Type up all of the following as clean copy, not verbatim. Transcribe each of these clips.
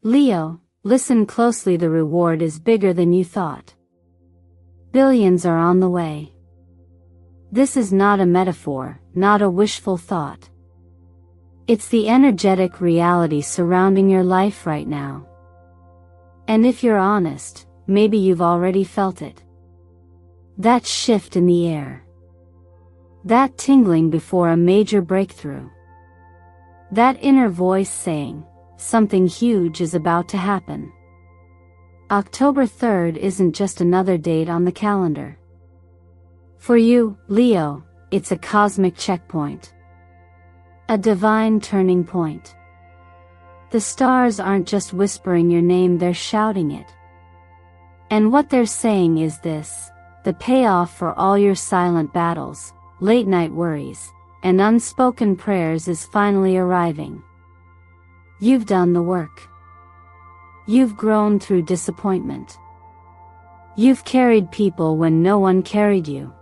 Leo, listen closely, the reward is bigger than you thought. Billions are on the way. This is not a metaphor, not a wishful thought. It's the energetic reality surrounding your life right now. And if you're honest, maybe you've already felt it. That shift in the air. That tingling before a major breakthrough. That inner voice saying, something huge is about to happen. October 3rd isn't just another date on the calendar. For you, Leo, it's a cosmic checkpoint. A divine turning point. The stars aren't just whispering your name, they're shouting it. And what they're saying is this: the payoff for all your silent battles, late night worries, and unspoken prayers is finally arriving. You've done the work. You've grown through disappointment. You've carried people when no one carried you.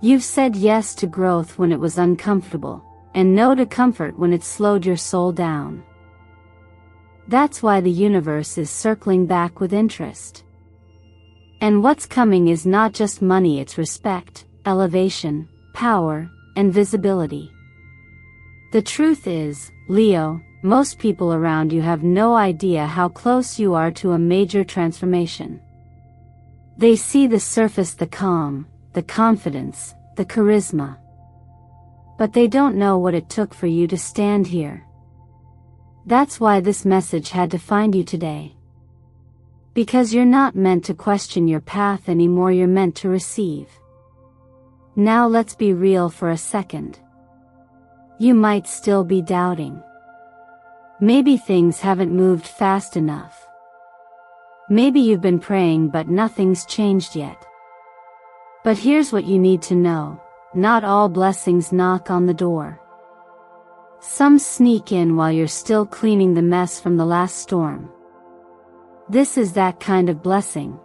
You've said yes to growth when it was uncomfortable, and no to comfort when it slowed your soul down. That's why the universe is circling back with interest. And what's coming is not just money, it's respect, elevation, power, and visibility. The truth is, Leo, most people around you have no idea how close you are to a major transformation. They see the surface, the calm, the confidence, the charisma. But they don't know what it took for you to stand here. That's why this message had to find you today. Because you're not meant to question your path anymore, you're meant to receive. Now let's be real for a second. You might still be doubting. Maybe things haven't moved fast enough. Maybe you've been praying but nothing's changed yet. But here's what you need to know: not all blessings knock on the door. Some sneak in while you're still cleaning the mess from the last storm. This is that kind of blessing.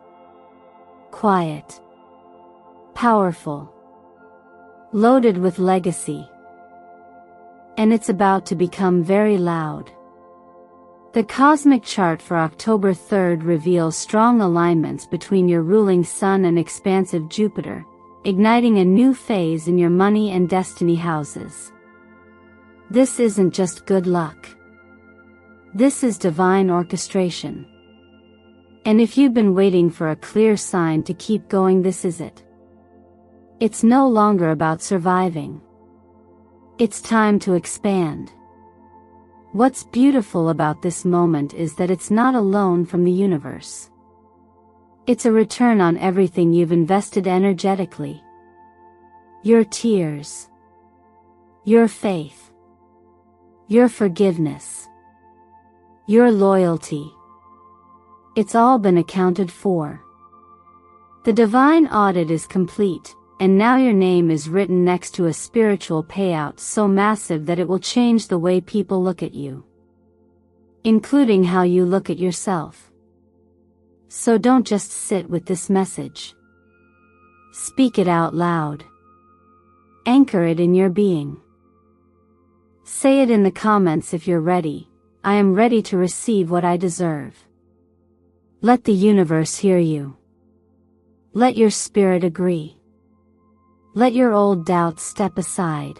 Quiet. Powerful. Loaded with legacy. And it's about to become very loud. The cosmic chart for October 3rd reveals strong alignments between your ruling Sun and expansive Jupiter, igniting a new phase in your money and destiny houses. This isn't just good luck. This is divine orchestration. And if you've been waiting for a clear sign to keep going, this is it. It's no longer about surviving. It's time to expand. What's beautiful about this moment is that it's not a loan from the universe. It's a return on everything you've invested energetically. Your tears. Your faith. Your forgiveness. Your loyalty. It's all been accounted for. The divine audit is complete, and now your name is written next to a spiritual payout so massive that it will change the way people look at you. Including how you look at yourself. So don't just sit with this message. Speak it out loud. Anchor it in your being. Say it in the comments if you're ready: I am ready to receive what I deserve. Let the universe hear you. Let your spirit agree. Let your old doubts step aside.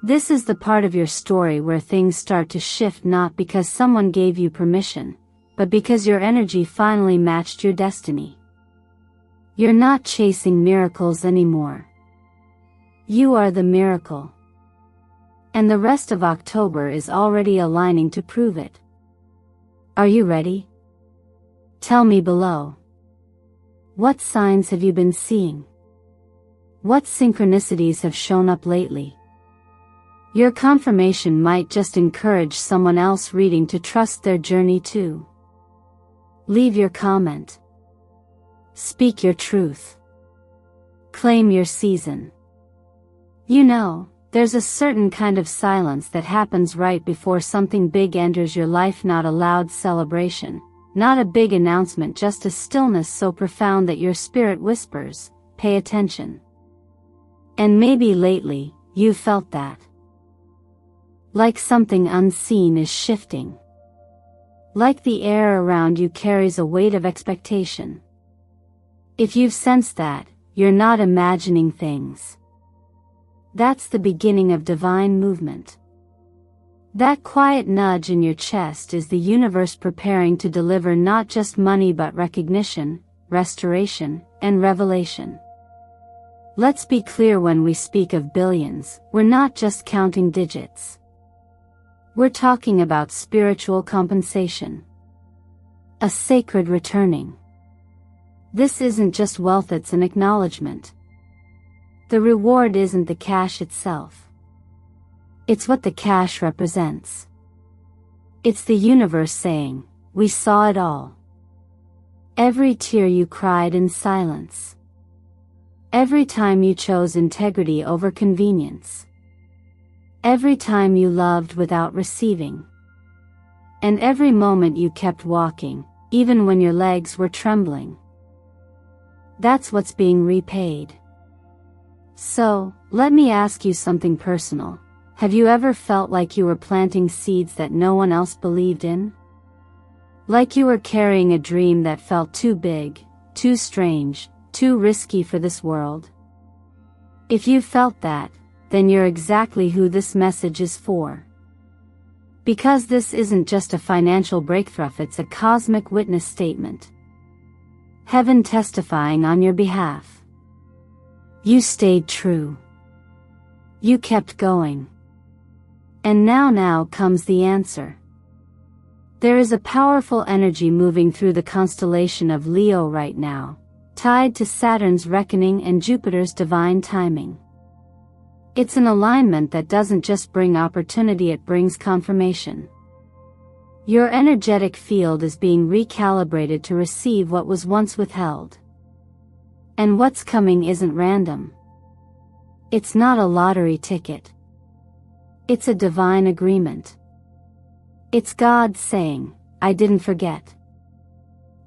This is the part of your story where things start to shift, not because someone gave you permission, but because your energy finally matched your destiny. You're not chasing miracles anymore. You are the miracle. And the rest of October is already aligning to prove it. Are you ready? Tell me below. What signs have you been seeing? What synchronicities have shown up lately? Your confirmation might just encourage someone else reading to trust their journey too. Leave your comment. Speak your truth. Claim your season. You know, there's a certain kind of silence that happens right before something big enters your life, not a loud celebration, not a big announcement, just a stillness so profound that your spirit whispers, pay attention. And maybe lately, you've felt that. Like something unseen is shifting. Like the air around you carries a weight of expectation. If you've sensed that, you're not imagining things. That's the beginning of divine movement. That quiet nudge in your chest is the universe preparing to deliver not just money but recognition, restoration, and revelation. Let's be clear, when we speak of billions, we're not just counting digits. We're talking about spiritual compensation. A sacred returning. This isn't just wealth, it's an acknowledgement. The reward isn't the cash itself. It's what the cash represents. It's the universe saying, "We saw it all." Every tear you cried in silence. Every time you chose integrity over convenience. Every time you loved without receiving. And every moment you kept walking, even when your legs were trembling. That's what's being repaid. So, let me ask you something personal. Have you ever felt like you were planting seeds that no one else believed in? Like you were carrying a dream that felt too big, too strange, too risky for this world? If you felt that, then you're exactly who this message is for. Because this isn't just a financial breakthrough, it's a cosmic witness statement. Heaven testifying on your behalf. You stayed true. You kept going. And now comes the answer. There is a powerful energy moving through the constellation of Leo right now, tied to Saturn's reckoning and Jupiter's divine timing. It's an alignment that doesn't just bring opportunity, it brings confirmation. Your energetic field is being recalibrated to receive what was once withheld. And what's coming isn't random. It's not a lottery ticket. It's a divine agreement. It's God saying, "I didn't forget."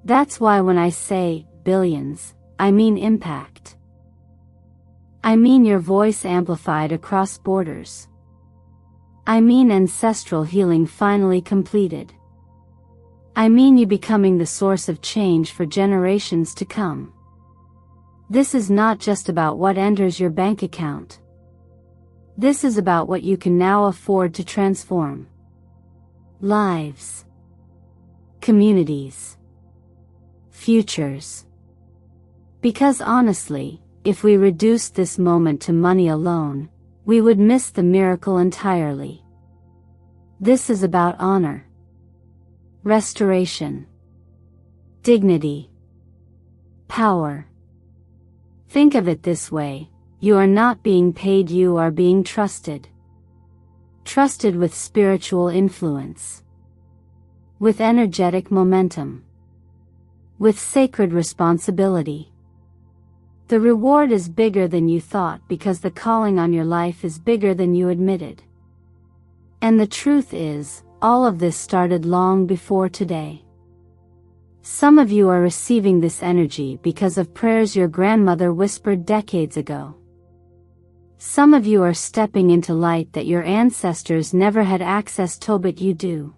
That's why when I say billions, I mean impact. I mean your voice amplified across borders. I mean ancestral healing finally completed. I mean you becoming the source of change for generations to come. This is not just about what enters your bank account. This is about what you can now afford to transform. Lives. Communities. Futures. Because honestly, if we reduced this moment to money alone, we would miss the miracle entirely. This is about honor. Restoration. Dignity. Power. Think of it this way. You are not being paid, you are being trusted. Trusted with spiritual influence. With energetic momentum. With sacred responsibility. The reward is bigger than you thought because the calling on your life is bigger than you admitted. And the truth is, all of this started long before today. Some of you are receiving this energy because of prayers your grandmother whispered decades ago. Some of you are stepping into light that your ancestors never had access to, but you do.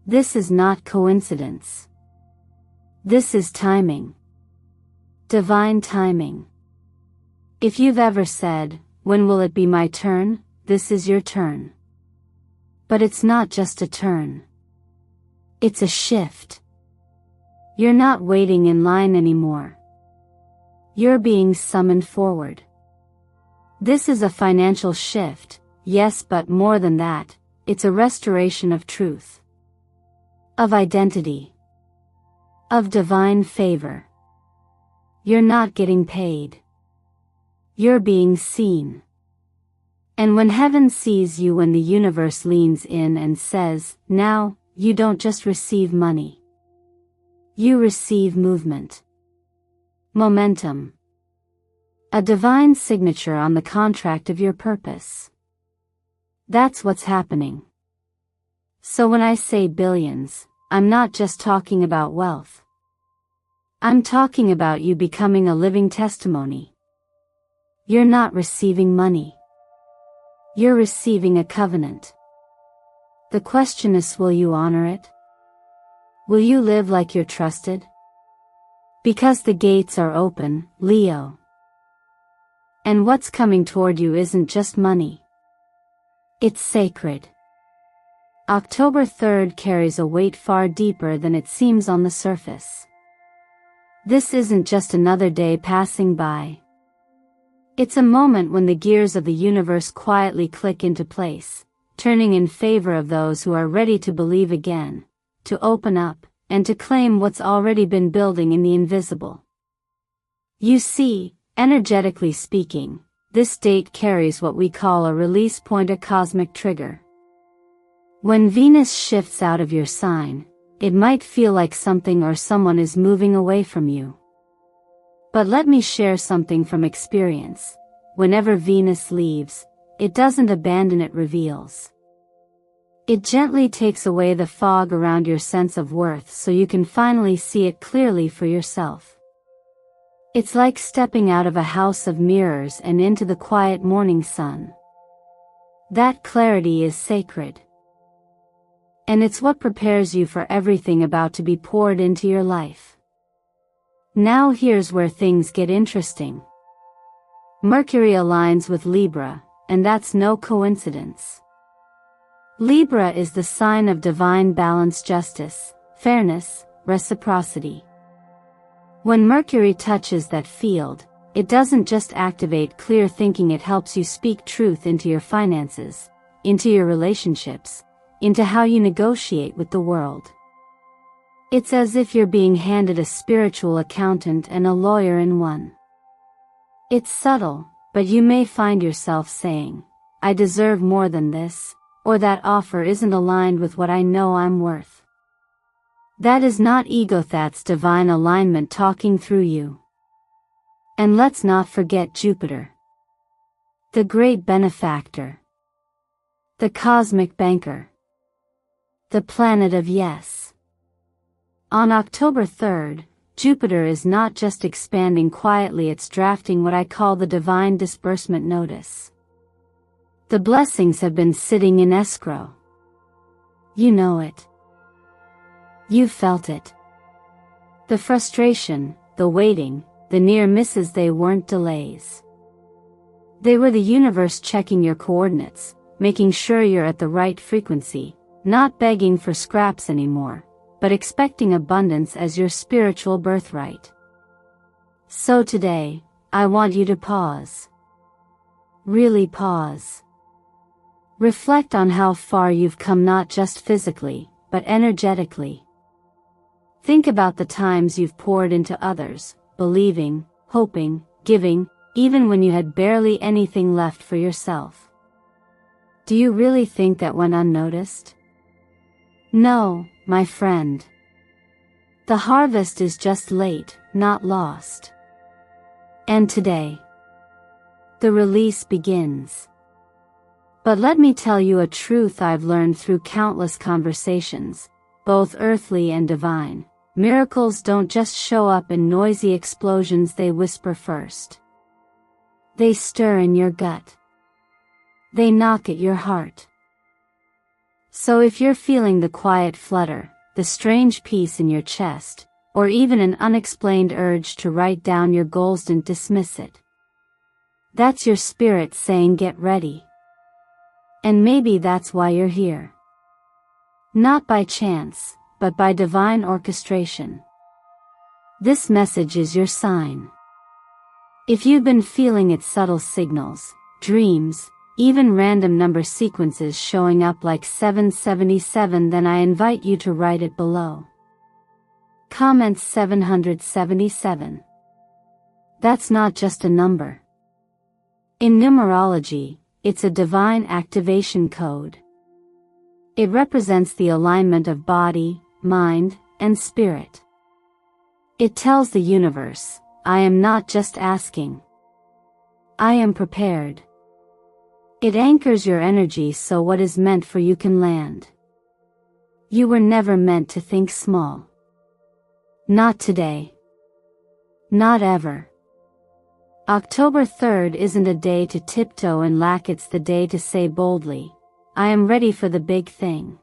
This is not coincidence. This is timing. Divine timing. If you've ever said, "When will it be my turn?" this is your turn. But it's not just a turn. It's a shift. You're not waiting in line anymore. You're being summoned forward. This is a financial shift, yes, but more than that, it's a restoration of truth. Of identity. Of divine favor. You're not getting paid. You're being seen. And when heaven sees you, when the universe leans in and says, "Now," you don't just receive money. You receive movement. Momentum. A divine signature on the contract of your purpose. That's what's happening. So when I say billions, I'm not just talking about wealth. I'm talking about you becoming a living testimony. You're not receiving money. You're receiving a covenant. The question is, will you honor it? Will you live like you're trusted? Because the gates are open, Leo. And what's coming toward you isn't just money. It's sacred. October 3rd carries a weight far deeper than it seems on the surface. This isn't just another day passing by. It's a moment when the gears of the universe quietly click into place, turning in favor of those who are ready to believe again, to open up, and to claim what's already been building in the invisible. You see, energetically speaking, this date carries what we call a release point, a cosmic trigger. When Venus shifts out of your sign, it might feel like something or someone is moving away from you. But let me share something from experience. Whenever Venus leaves, it doesn't abandon, it reveals. It gently takes away the fog around your sense of worth so you can finally see it clearly for yourself. It's like stepping out of a house of mirrors and into the quiet morning sun. That clarity is sacred. And it's what prepares you for everything about to be poured into your life. Now here's where things get interesting. Mercury aligns with Libra, and that's no coincidence. Libra is the sign of divine balance, justice, fairness, reciprocity. When Mercury touches that field, it doesn't just activate clear thinking, it helps you speak truth into your finances, into your relationships, into how you negotiate with the world. It's as if you're being handed a spiritual accountant and a lawyer in one. It's subtle, but you may find yourself saying, "I deserve more than this," or "that offer isn't aligned with what I know I'm worth." That is not ego, that's divine alignment talking through you. And let's not forget Jupiter, the great benefactor, the cosmic banker, the planet of yes. On October 3rd, Jupiter is not just expanding quietly, it's drafting what I call the divine disbursement notice. The blessings have been sitting in escrow. You know it. You felt it. The frustration, the waiting, the near misses, they weren't delays. They were the universe checking your coordinates, making sure you're at the right frequency, not begging for scraps anymore, but expecting abundance as your spiritual birthright. So today, I want you to pause. Really pause. Reflect on how far you've come, not just physically, but energetically. Think about the times you've poured into others, believing, hoping, giving, even when you had barely anything left for yourself. Do you really think that went unnoticed? No, my friend. The harvest is just late, not lost. And today, the release begins. But let me tell you a truth I've learned through countless conversations, both earthly and divine. Miracles don't just show up in noisy explosions, they whisper first. They stir in your gut. They knock at your heart. So if you're feeling the quiet flutter, the strange peace in your chest, or even an unexplained urge to write down your goals, don't dismiss it. That's your spirit saying, get ready. And maybe that's why you're here. Not by chance, but by divine orchestration. This message is your sign. If you've been feeling its subtle signals, dreams, even random number sequences showing up like 777, then I invite you to write it below. Comment 777. That's not just a number. In numerology, it's a divine activation code. It represents the alignment of body, mind, and spirit. It tells the universe, I am not just asking. I am prepared. It anchors your energy so what is meant for you can land. You were never meant to think small. Not today. Not ever. October 3rd isn't a day to tiptoe and lack, it's the day to say boldly, I am ready for the big thing.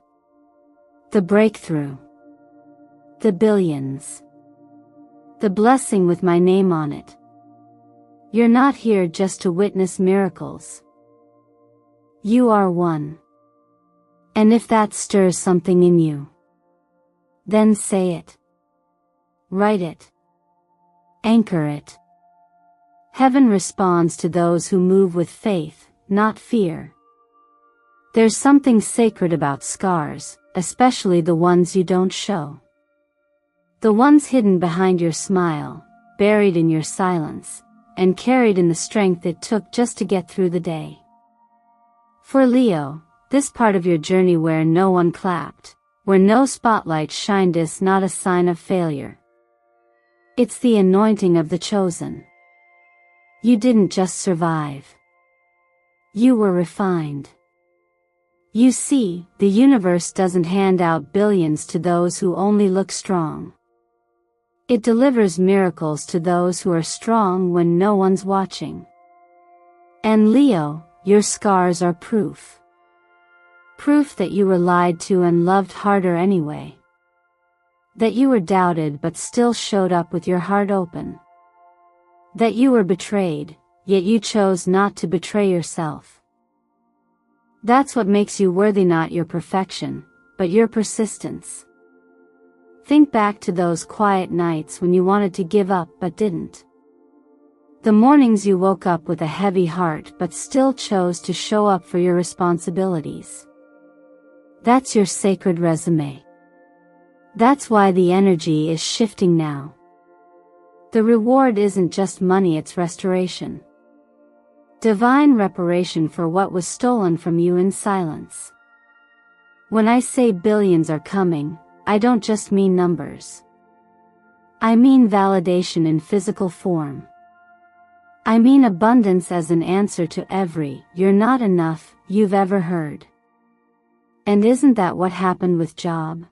The breakthrough. The billions. The blessing with my name on it. You're not here just to witness miracles. You are one. And if that stirs something in you, then say it. Write it. Anchor it. Heaven responds to those who move with faith, not fear. There's something sacred about scars, especially the ones you don't show. The ones hidden behind your smile, buried in your silence, and carried in the strength it took just to get through the day. For Leo, this part of your journey where no one clapped, where no spotlight shined, is not a sign of failure. It's the anointing of the chosen. You didn't just survive. You were refined. You see, the universe doesn't hand out billions to those who only look strong. It delivers miracles to those who are strong when no one's watching. And Leo, your scars are proof. Proof that you were lied to and loved harder anyway. That you were doubted but still showed up with your heart open. That you were betrayed, yet you chose not to betray yourself. That's what makes you worthy, not your perfection, but your persistence. Think back to those quiet nights when you wanted to give up but didn't. The mornings you woke up with a heavy heart but still chose to show up for your responsibilities. That's your sacred resume. That's why the energy is shifting now. The reward isn't just money, it's restoration. Divine reparation for what was stolen from you in silence. When I say billions are coming, I don't just mean numbers. I mean validation in physical form. I mean abundance as an answer to every "you're not enough" you've ever heard. And isn't that what happened with Job?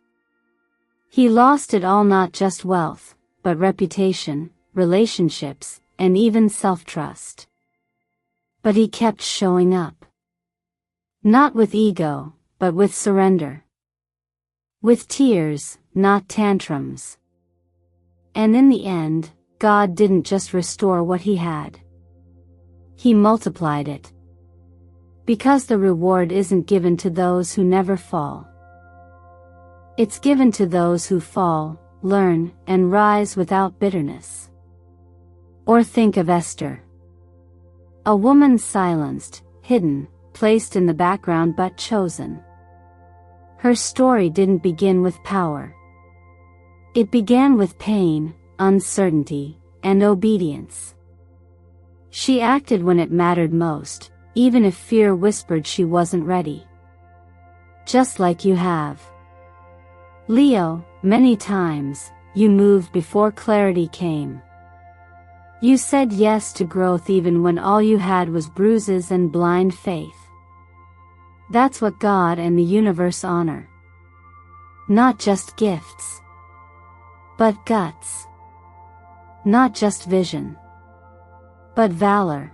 He lost it all, not just wealth, but reputation, relationships, and even self-trust. But he kept showing up. Not with ego, but with surrender. With tears, not tantrums. And in the end, God didn't just restore what he had. He multiplied it. Because the reward isn't given to those who never fall. It's given to those who fall, learn, and rise without bitterness. Or think of Esther. A woman silenced, hidden, placed in the background but chosen. Her story didn't begin with power. It began with pain, uncertainty, and obedience. She acted when it mattered most, even if fear whispered she wasn't ready. Just like you have. Leo, many times, you moved before clarity came. You said yes to growth even when all you had was bruises and blind faith. That's what God and the universe honor. Not just gifts, but guts. Not just vision, but valor.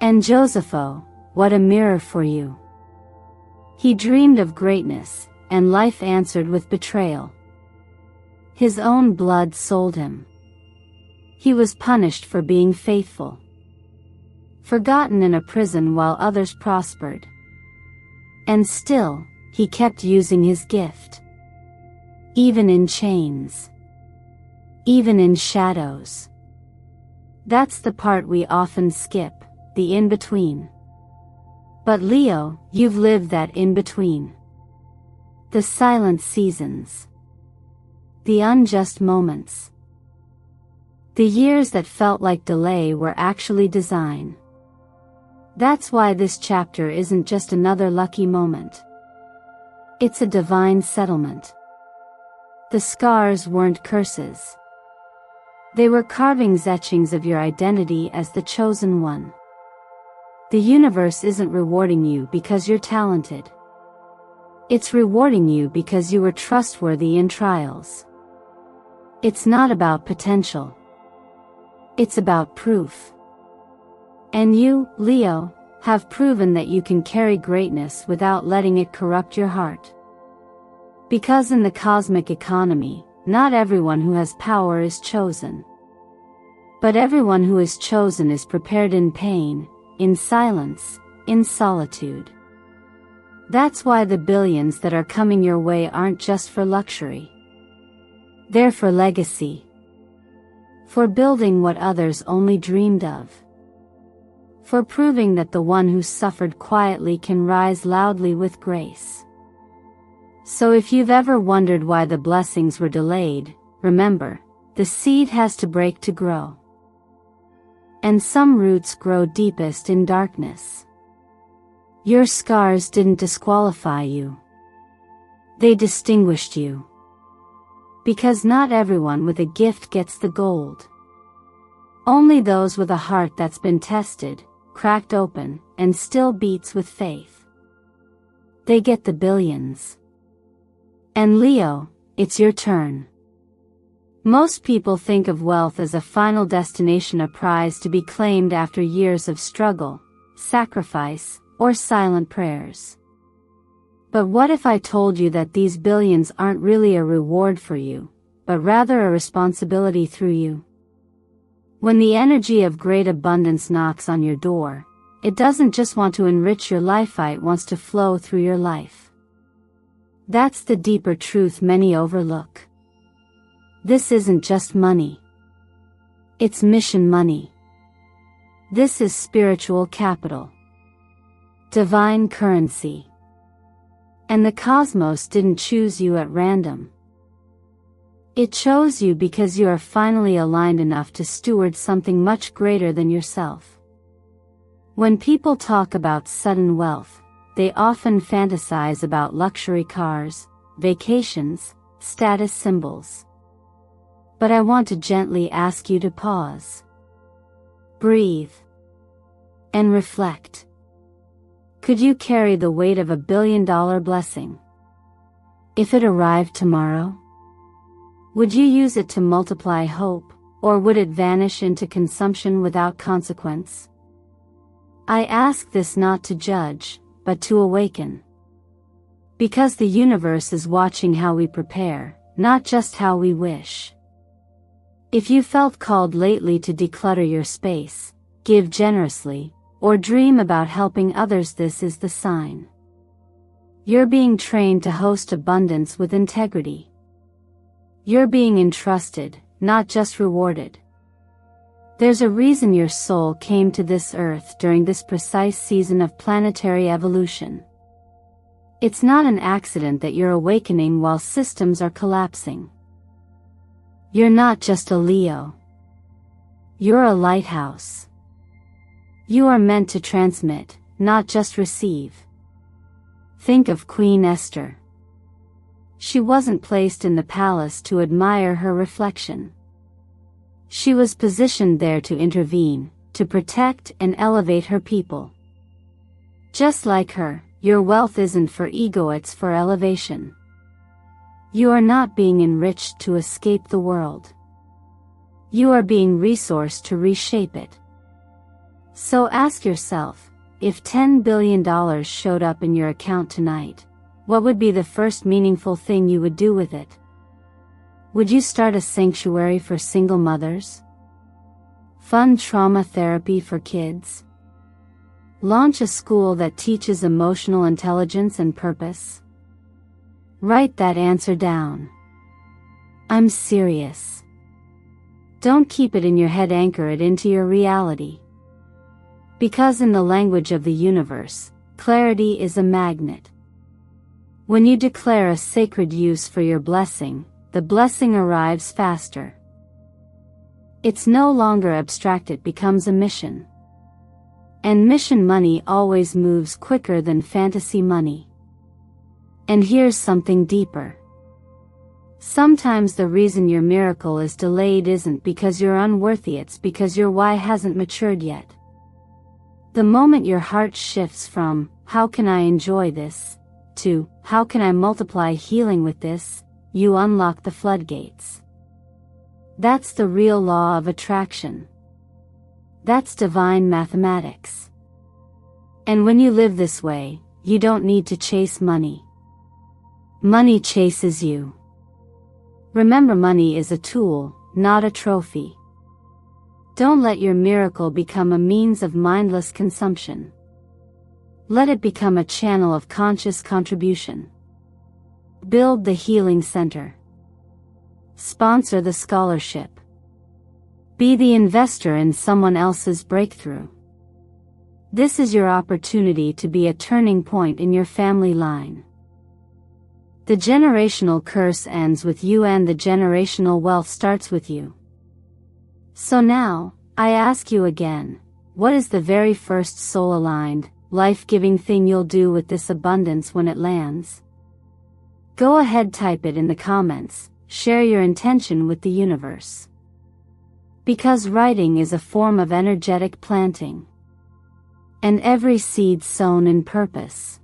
And Josepho, what a mirror for you. He dreamed of greatness, and life answered with betrayal. His own blood sold him. He was punished for being faithful. Forgotten in a prison while others prospered. And still, he kept using his gift. Even in chains. Even in shadows. That's the part we often skip, the in-between. But Leo, you've lived that in-between. The silent seasons. The unjust moments. The years that felt like delay were actually design. That's why this chapter isn't just another lucky moment. It's a divine settlement. The scars weren't curses. They were carvings, etchings of your identity as the chosen one. The universe isn't rewarding you because you're talented. It's rewarding you because you were trustworthy in trials. It's not about potential. It's about proof. And you, Leo, have proven that you can carry greatness without letting it corrupt your heart. Because in the cosmic economy, not everyone who has power is chosen. But everyone who is chosen is prepared in pain, in silence, in solitude. That's why the billions that are coming your way aren't just for luxury. They're for legacy. For building what others only dreamed of. For proving that the one who suffered quietly can rise loudly with grace. So if you've ever wondered why the blessings were delayed, remember, the seed has to break to grow. And some roots grow deepest in darkness. Your scars didn't disqualify you. They distinguished you. Because not everyone with a gift gets the gold. Only those with a heart that's been tested, cracked open, and still beats with faith. They get the billions. And Leo, it's your turn. Most people think of wealth as a final destination, a prize to be claimed after years of struggle, sacrifice, or silent prayers. But what if I told you that these billions aren't really a reward for you, but rather a responsibility through you? When the energy of great abundance knocks on your door, it doesn't just want to enrich your life, it wants to flow through your life. That's the deeper truth many overlook. This isn't just money. It's mission money. This is spiritual capital. Divine currency. And the cosmos didn't choose you at random. It chose you because you are finally aligned enough to steward something much greater than yourself. When people talk about sudden wealth, they often fantasize about luxury cars, vacations, status symbols. But I want to gently ask you to pause. Breathe. And reflect. Could you carry the weight of $1 billion blessing? If it arrived tomorrow? Would you use it to multiply hope, or would it vanish into consumption without consequence? I ask this not to judge, but to awaken. Because the universe is watching how we prepare, not just how we wish. If you felt called lately to declutter your space, give generously, or dream about helping others, this is the sign. You're being trained to host abundance with integrity. You're being entrusted, not just rewarded. There's a reason your soul came to this earth during this precise season of planetary evolution. It's not an accident that you're awakening while systems are collapsing. You're not just a Leo. You're a lighthouse. You are meant to transmit, not just receive. Think of Queen Esther. She wasn't placed in the palace to admire her reflection. She was positioned there to intervene, to protect and elevate her people. Just like her, your wealth isn't for ego, it's for elevation. You are not being enriched to escape the world. You are being resourced to reshape it. So ask yourself, if $10 billion showed up in your account tonight, what would be the first meaningful thing you would do with it? Would you start a sanctuary for single mothers? Fund trauma therapy for kids? Launch a school that teaches emotional intelligence and purpose? Write that answer down. I'm serious. Don't keep it in your head, anchor it into your reality. Because in the language of the universe, clarity is a magnet. When you declare a sacred use for your blessing, the blessing arrives faster. It's no longer abstract, it becomes a mission. And mission money always moves quicker than fantasy money. And here's something deeper. Sometimes the reason your miracle is delayed isn't because you're unworthy, it's because your why hasn't matured yet. The moment your heart shifts from, how can I enjoy this, to, how can I multiply healing with this, you unlock the floodgates. That's the real law of attraction. That's divine mathematics. And when you live this way, you don't need to chase money. Money chases you. Remember, money is a tool, not a trophy. Don't let your miracle become a means of mindless consumption. Let it become a channel of conscious contribution. Build the healing center. Sponsor the scholarship. Be the investor in someone else's breakthrough. This is your opportunity to be a turning point in your family line. The generational curse ends with you and the generational wealth starts with you. So now, I ask you again, what is the very first soul-aligned, life-giving thing you'll do with this abundance when it lands? Go ahead, type it in the comments, share your intention with the universe. Because writing is a form of energetic planting. And every seed sown in purpose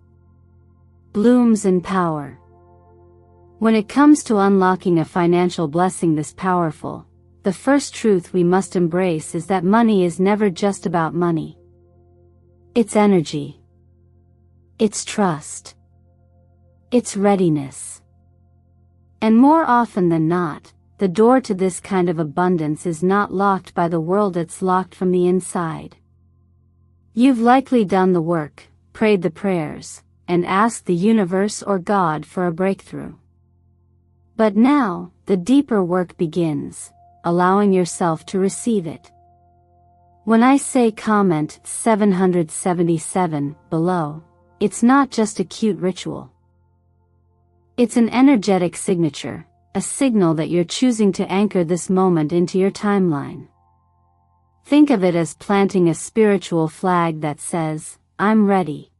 blooms in power. When it comes to unlocking a financial blessing this powerful, the first truth we must embrace is that money is never just about money. It's energy. It's trust. It's readiness. And more often than not, the door to this kind of abundance is not locked by the world, it's locked from the inside. You've likely done the work, prayed the prayers, and asked the universe or God for a breakthrough. But now, the deeper work begins, allowing yourself to receive it. When I say comment 777 below, it's not just a cute ritual. It's an energetic signature, a signal that you're choosing to anchor this moment into your timeline. Think of it as planting a spiritual flag that says, I'm ready.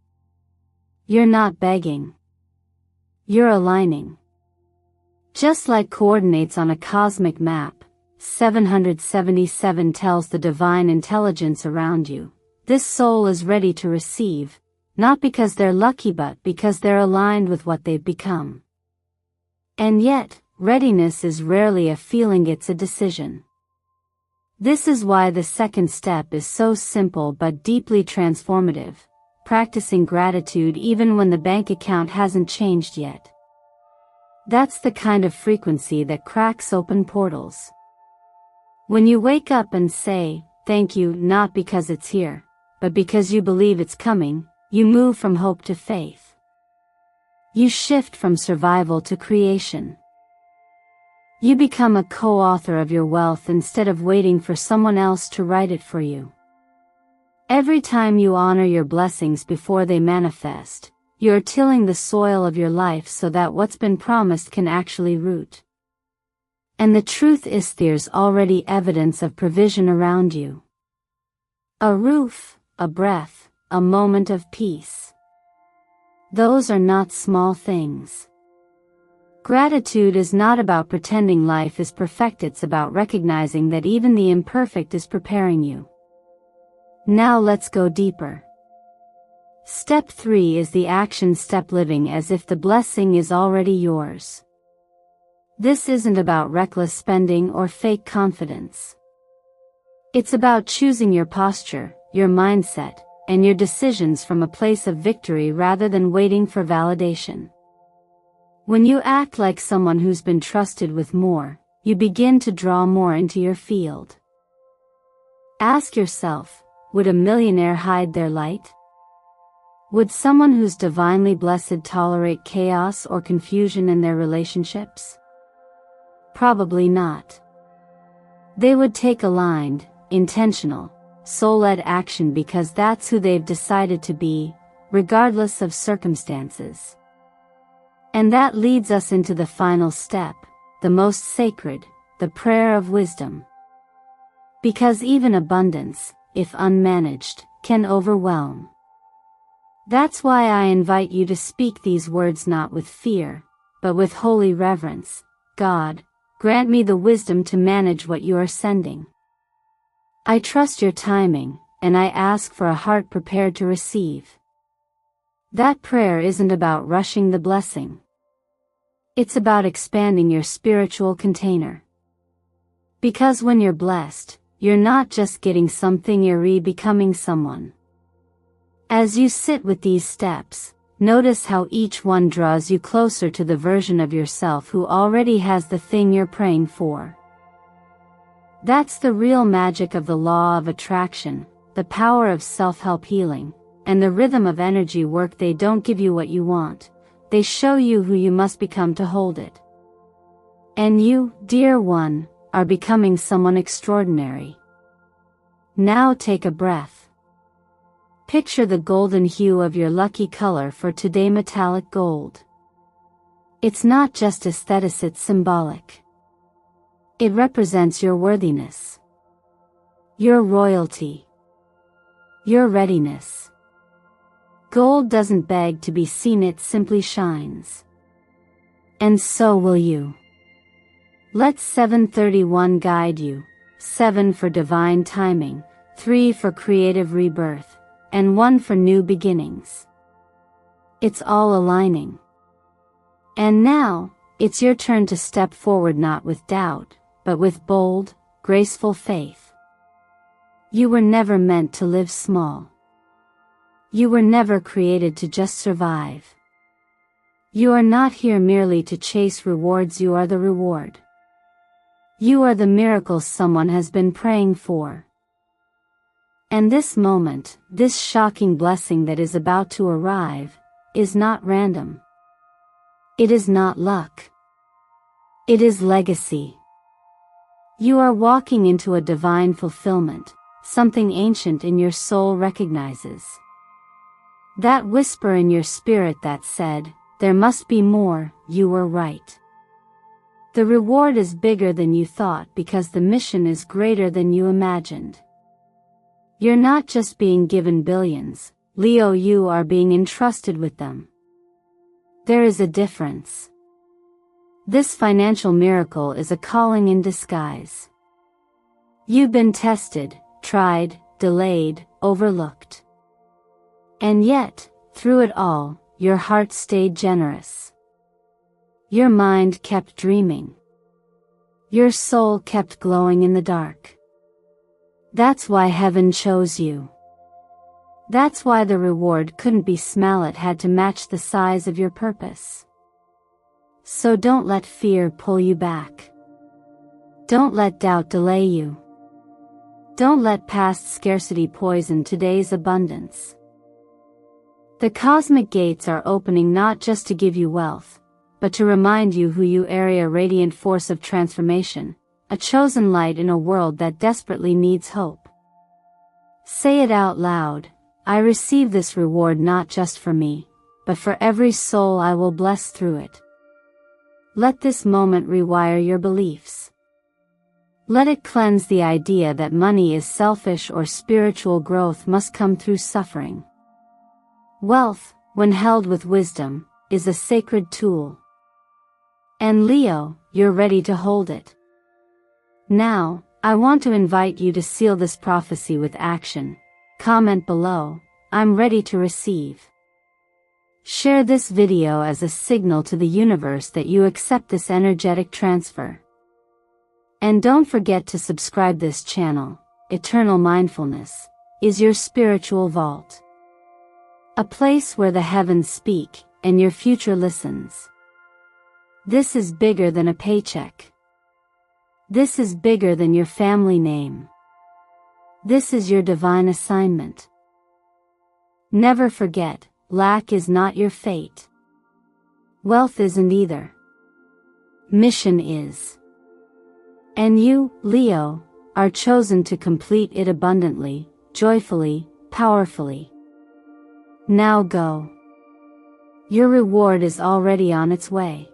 You're not begging. You're aligning. Just like coordinates on a cosmic map, 777 tells the divine intelligence around you, this soul is ready to receive, not because they're lucky but because they're aligned with what they've become. And yet, readiness is rarely a feeling, it's a decision. This is why the second step is so simple but deeply transformative, practicing gratitude even when the bank account hasn't changed yet. That's the kind of frequency that cracks open portals. When you wake up and say, thank you, not because it's here, but because you believe it's coming, you move from hope to faith. You shift from survival to creation. You become a co-author of your wealth instead of waiting for someone else to write it for you. Every time you honor your blessings before they manifest, you're tilling the soil of your life so that what's been promised can actually root. And the truth is, there's already evidence of provision around you. A roof, a breath, a moment of peace. Those are not small things. Gratitude is not about pretending life is perfect, it's about recognizing that even the imperfect is preparing you. Now let's go deeper. Step 3 is the action step, living as if the blessing is already yours. This isn't about reckless spending or fake confidence. It's about choosing your posture, your mindset, and your decisions from a place of victory rather than waiting for validation. When you act like someone who's been trusted with more, you begin to draw more into your field. Ask yourself, would a millionaire hide their light? Would someone who's divinely blessed tolerate chaos or confusion in their relationships? Probably not. They would take aligned, intentional, soul-led action because that's who they've decided to be, regardless of circumstances. And that leads us into the final step, the most sacred, the prayer of wisdom. Because even abundance, if unmanaged, can overwhelm. That's why I invite you to speak these words not with fear, but with holy reverence. God, grant me the wisdom to manage what you are sending. I trust your timing, and I ask for a heart prepared to receive. That prayer isn't about rushing the blessing. It's about expanding your spiritual container. Because when you're blessed, you're not just getting something, you're becoming someone. As you sit with these steps, Notice how each one draws you closer to the version of yourself who already has the thing you're praying for. That's the real magic of the law of attraction, the power of self-help healing, and the rhythm of energy work. They don't give you what you want, they show you who you must become to hold it. And you, dear one, are becoming someone extraordinary. Now take a breath. Picture the golden hue of your lucky color for today, metallic gold. It's not just aesthetics, it's symbolic. It represents your worthiness, your royalty, your readiness. Gold doesn't beg to be seen, it simply shines. And so will you. Let 731 guide you, 7 for divine timing, 3 for creative rebirth, and 1 for new beginnings. It's all aligning. And now, it's your turn to step forward, not with doubt, but with bold, graceful faith. You were never meant to live small. You were never created to just survive. You are not here merely to chase rewards, you are the reward. You are the miracle someone has been praying for. And this moment, this shocking blessing that is about to arrive, is not random. It is not luck. It is legacy. You are walking into a divine fulfillment, something ancient in your soul recognizes. That whisper in your spirit that said, "There must be more," you were right. The reward is bigger than you thought because the mission is greater than you imagined. You're not just being given billions, Leo, you are being entrusted with them. There is a difference. This financial miracle is a calling in disguise. You've been tested, tried, delayed, overlooked. And yet, through it all, your heart stayed generous. Your mind kept dreaming. Your soul kept glowing in the dark. That's why heaven chose you. That's why the reward couldn't be small, it had to match the size of your purpose. So don't let fear pull you back. Don't let doubt delay you. Don't let past scarcity poison today's abundance. The cosmic gates are opening not just to give you wealth, but to remind you who you are, a radiant force of transformation, a chosen light in a world that desperately needs hope. Say it out loud, I receive this reward not just for me, but for every soul I will bless through it. Let this moment rewire your beliefs. Let it cleanse the idea that money is selfish or spiritual growth must come through suffering. Wealth, when held with wisdom, is a sacred tool. And Leo, you're ready to hold it. Now, I want to invite you to seal this prophecy with action. Comment below, I'm ready to receive. Share this video as a signal to the universe that you accept this energetic transfer. And don't forget to subscribe this channel. Eternal Mindfulness is your spiritual vault. A place where the heavens speak, and your future listens. This is bigger than a paycheck. This is bigger than your family name. This is your divine assignment. Never forget, lack is not your fate. Wealth isn't either. Mission is. And you, Leo, are chosen to complete it abundantly, joyfully, powerfully. Now go. Your reward is already on its way.